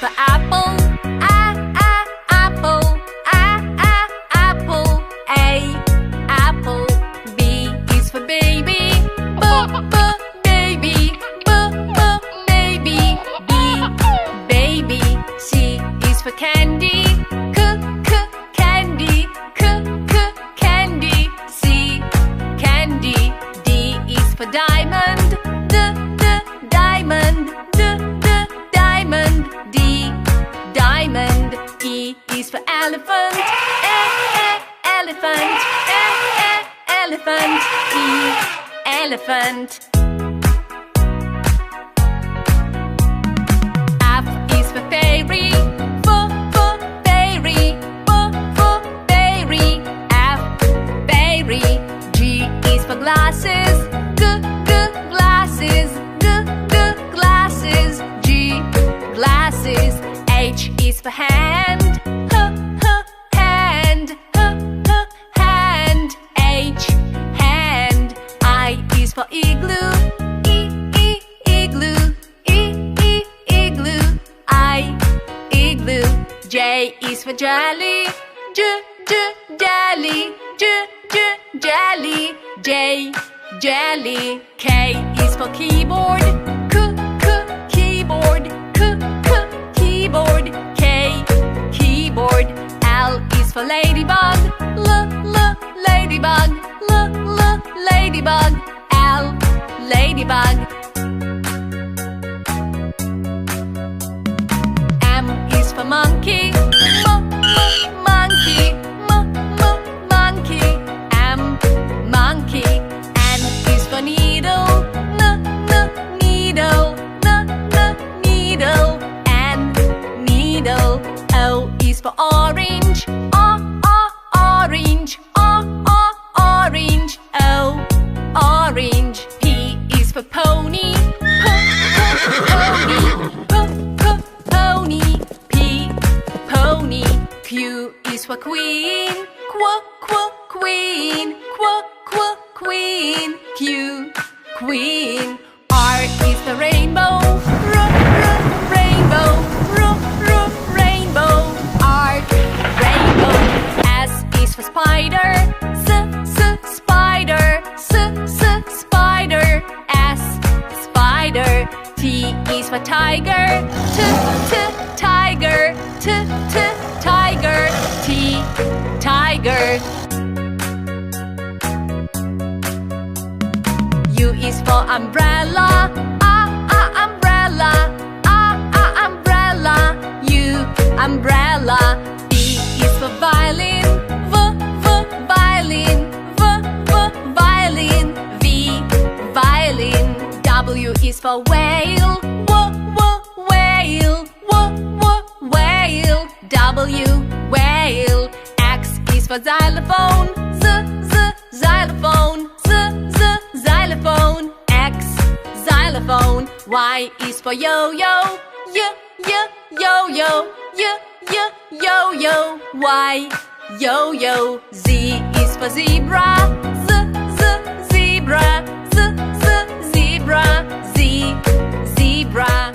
for apple. Apple. Apple. A, apple. B is for baby. Baby. Baby. B, baby. C is for candy. Candy. Candy. C, candy. D is for diamond. Diamond. Diamond. D, diamond. E is for elephant. Elephant. Elephant. E, elephant. F is for fairy. Fairy. Fairy. F, fairy. G is for glasses. Glasses. Glasses. G, glasses. H is for hand. Hand. Hand. H, hand. I is for igloo. Igloo. Igloo. I, igloo. J is for jelly. Jelly. Jelly. J, jelly. K is for keyboard. Keyboard. Keyboard. K, keyboard. L is for ladybug. Ladybug. Ladybug. L, ladybug. M is for monkey. Monkey. Monkey. M, monkey. N is for needle. Needle. Needle. N, needle. O is for orange. Orange. Orange. O, orange. P is for pony. Pony. P, pony. Q is for queen. Queen. Queen. Q, queen. R is the rainbow. Rainbow. Rainbow. R, rainbow. S is for spider. Spider. Spider. S, spider. T is for tiger. Tiger. Tiger. T, tiger. U is for umbrella. Umbrella. Umbrella. U, umbrella. V is for violin. Violin. Violin. V, violin. W is for whale. Whale. Whale. W, whale. X is for xylophone. Xylophone. Xylophone. X, xylophone. Y is for yo-yo. Yo-yo. Yo-yo. Y, yo-yo. Z is for zebra. Zebra. Zebra. Z, zebra.